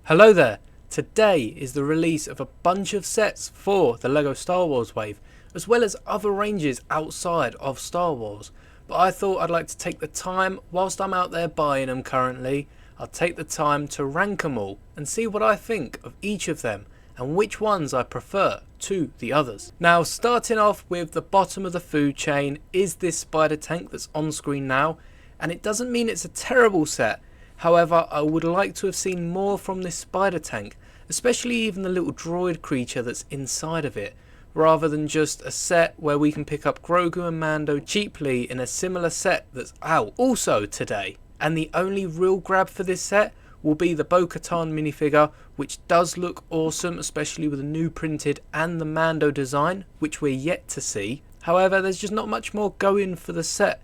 Hello there! Today is the release of a bunch of sets for the LEGO Star Wars wave, as well as other ranges outside of Star Wars. But I thought I'd like to take the time, whilst I'm out there buying them currently, I'll take the time to rank them all and see what I think of each of them and which ones I prefer to the others. Now, starting off with the bottom of the food chain is this spider tank that's on screen now, and it doesn't mean it's a terrible set. However, I would like to have seen more from this spider tank, especially even the little droid creature that's inside of it, rather than just a set where we can pick up Grogu and Mando cheaply in a similar set that's out also today. And the only real grab for this set will be the Bo-Katan minifigure, which does look awesome, especially with the new printed and the Mando design, which we're yet to see. However, there's just not much more going for the set.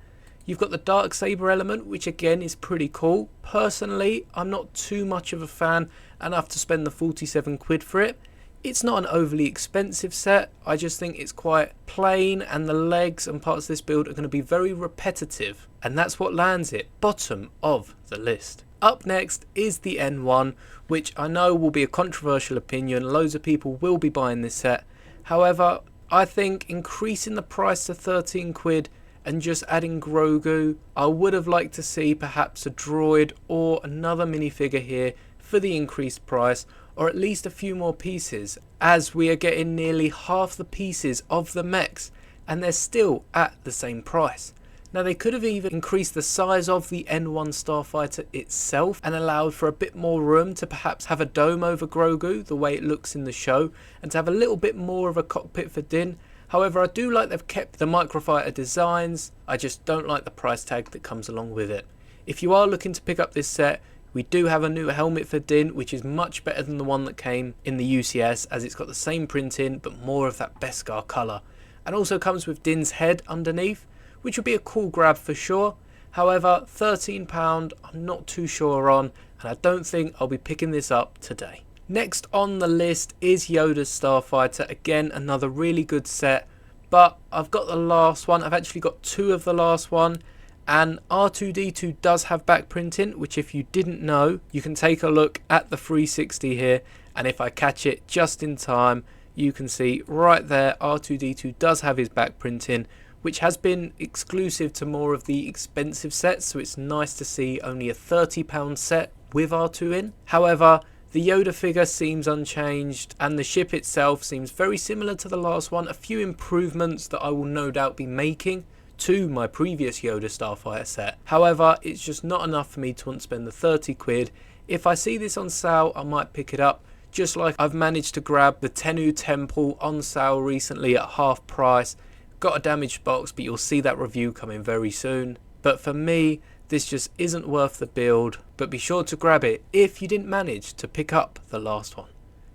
You've got the Darksaber element, which again is pretty cool. Personally, I'm not too much of a fan enough to spend the 47 quid for it. It's not an overly expensive set, I just think it's quite plain, and the legs and parts of this build are going to be very repetitive, and that's what lands it bottom of the list. Up next is the N1, which I know will be a controversial opinion. Loads of people will be buying this set. However, I think increasing the price to 13 quid and just adding Grogu, I would have liked to see perhaps a droid or another minifigure here for the increased price, or at least a few more pieces, as we are getting nearly half the pieces of the mechs and they're still at the same price. Now, they could have even increased the size of the N1 Starfighter itself and allowed for a bit more room to perhaps have a dome over Grogu the way it looks in the show, and to have a little bit more of a cockpit for Din. However, I do like they've kept the microfighter designs, I just don't like the price tag that comes along with it. If you are looking to pick up this set, we do have a new helmet for Din, which is much better than the one that came in the UCS, as it's got the same printing but more of that Beskar colour. And also comes with Din's head underneath, which would be a cool grab for sure. However, £13 I'm not too sure on, and I don't think I'll be picking this up today. Next on the list is Yoda Starfighter. Again, another really good set, but I've got the last one. I've actually got two of the last one, and R2-D2 does have back printing, which if you didn't know, you can take a look at the 360 here, and if I catch it just in time, you can see right there R2-D2 does have his back printing, which has been exclusive to more of the expensive sets, so it's nice to see only a £30 set with R2 in. However, the Yoda figure seems unchanged, and the ship itself seems very similar to the last one. A few improvements that I will no doubt be making to my previous Yoda Starfighter set. However, it's just not enough for me to want to spend the 30 quid. If I see this on sale, I might pick it up, just like I've managed to grab the Tennu Temple on sale recently at half price. Got a damaged box, but you'll see that review coming very soon. But for me, this just isn't worth the build, but be sure to grab it if you didn't manage to pick up the last one.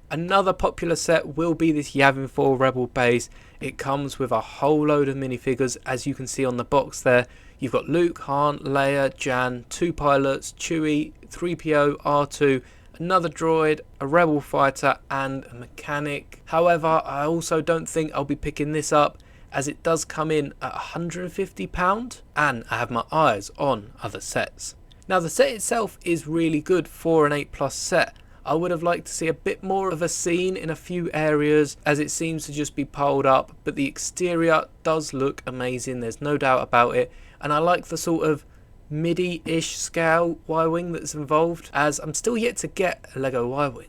Another popular set will be this Yavin 4 Rebel base. It comes with a whole load of minifigures, as you can see on the box there. You've got Luke, Han, Leia, Jan, two pilots, Chewie, 3PO, R2, another droid, a rebel fighter and a mechanic. However, I also don't think I'll be picking this up, as it does come in at £150, and I have my eyes on other sets. Now, the set itself is really good for an 8+ set. I would have liked to see a bit more of a scene in a few areas, as it seems to just be piled up, but the exterior does look amazing, there's no doubt about it, and I like the sort of MIDI-ish scale Y-Wing that's involved, as I'm still yet to get a LEGO Y-Wing.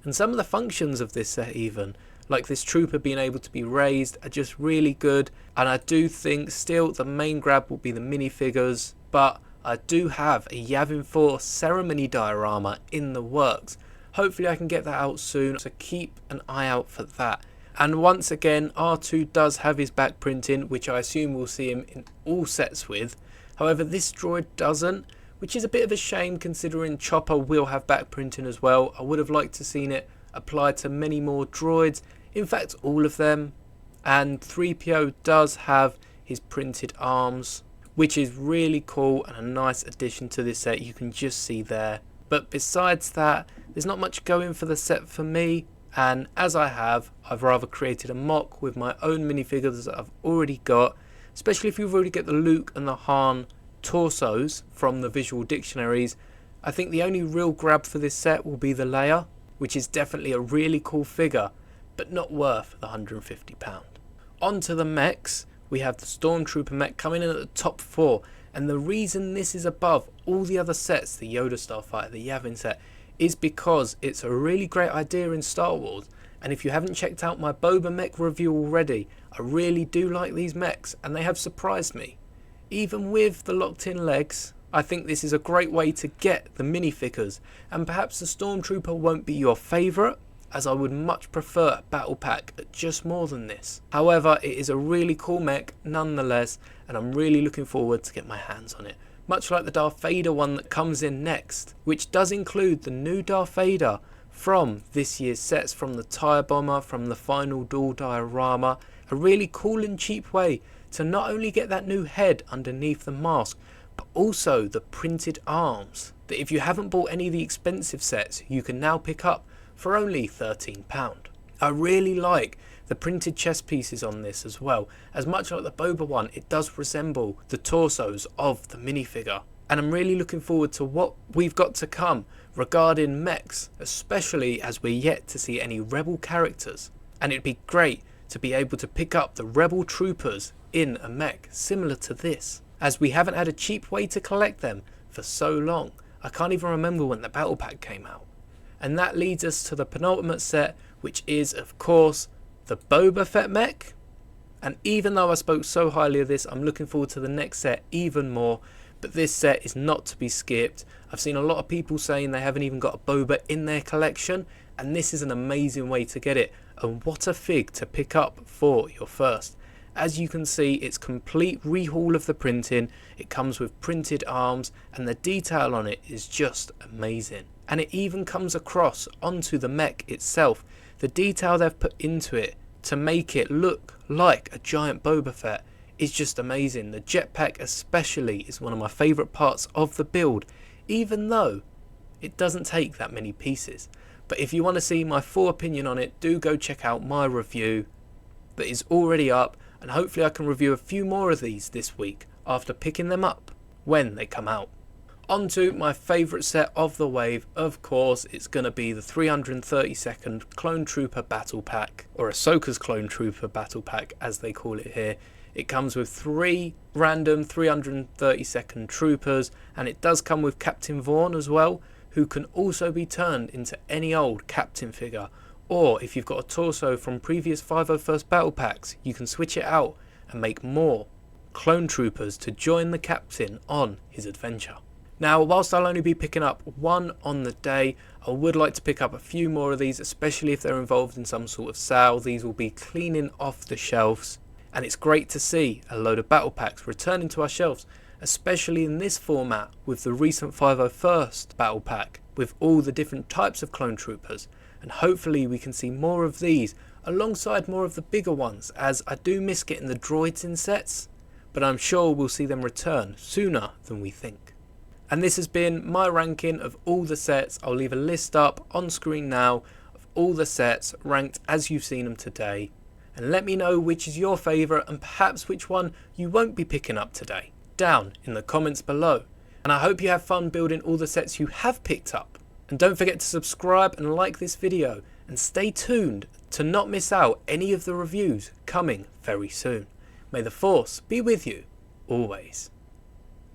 And some of the functions of this set even, like this trooper being able to be raised, are just really good, and I do think still the main grab will be the minifigures, but I do have a Yavin 4 ceremony diorama in the works. Hopefully I can get that out soon, so keep an eye out for that. And once again, R2 does have his back printing, which I assume we'll see him in all sets with. However, this droid doesn't, which is a bit of a shame considering Chopper will have back printing as well. I would have liked to seen it applied to many more droids, in fact all of them. And 3PO does have his printed arms, which is really cool and a nice addition to this set, you can just see there. But besides that, there's not much going for the set for me, and as I've rather created a mock with my own minifigures that I've already got, especially if you've already got the Luke and the Han torsos from the visual dictionaries. I think the only real grab for this set will be the Leia, which is definitely a really cool figure, but not worth the £150. On to the mechs, we have the Stormtrooper Mech coming in at the top 4, and the reason this is above all the other sets, the Yoda Starfighter, the Yavin set, is because it's a really great idea in Star Wars. And if you haven't checked out my Boba mech review already, I really do like these mechs and they have surprised me. Even with the locked in legs, I think this is a great way to get the minifigures, and perhaps the Stormtrooper won't be your favourite, as I would much prefer a battle pack at just more than this. However, it is a really cool mech nonetheless, and I'm really looking forward to get my hands on it. Much like the Darth Vader one that comes in next, which does include the new Darth Vader from this year's sets, from the Tire Bomber, from the final dual diorama. A really cool and cheap way to not only get that new head underneath the mask, but also the printed arms that if you haven't bought any of the expensive sets, you can now pick up for only £13. I really like the printed chest pieces on this as well, as much like the Boba one, it does resemble the torsos of the minifigure. And I'm really looking forward to what we've got to come regarding mechs, especially as we're yet to see any rebel characters. And it'd be great to be able to pick up the rebel troopers in a mech similar to this, as we haven't had a cheap way to collect them for so long. I can't even remember when the battle pack came out. And that leads us to the penultimate set, which is of course the Boba Fett mech. And even though I spoke so highly of this, I'm looking forward to the next set even more. But this set is not to be skipped. I've seen a lot of people saying they haven't even got a Boba in their collection, and this is an amazing way to get it. And what a fig to pick up for your first. As you can see, it's complete rehaul of the printing. It comes with printed arms, and the detail on it is just amazing. And it even comes across onto the mech itself. The detail they've put into it to make it look like a giant Boba Fett is just amazing. The jetpack especially is one of my favourite parts of the build, even though it doesn't take that many pieces. But if you want to see my full opinion on it, do go check out my review that is already up, and hopefully I can review a few more of these this week after picking them up when they come out. On to my favourite set of the wave, of course it's going to be the 332nd Clone Trooper Battle Pack, or Ahsokas Clone Trooper Battle Pack as they call it here. It comes with 3 random 332nd troopers, and it does come with Captain Vaughn as well, who can also be turned into any old captain figure. Or if you've got a torso from previous 501st battle packs, you can switch it out and make more clone troopers to join the captain on his adventure. Now, whilst I'll only be picking up one on the day, I would like to pick up a few more of these, especially if they're involved in some sort of sale. These will be cleaning off the shelves, and it's great to see a load of battle packs returning to our shelves, especially in this format with the recent 501st battle pack with all the different types of clone troopers. And hopefully we can see more of these alongside more of the bigger ones, as I do miss getting the droids in sets, but I'm sure we'll see them return sooner than we think. And this has been my ranking of all the sets. I'll leave a list up on screen now of all the sets ranked as you've seen them today, and let me know which is your favourite and perhaps which one you won't be picking up today down in the comments below. And I hope you have fun building all the sets you have picked up. And don't forget to subscribe and like this video, and stay tuned to not miss out any of the reviews coming very soon. May the Force be with you always.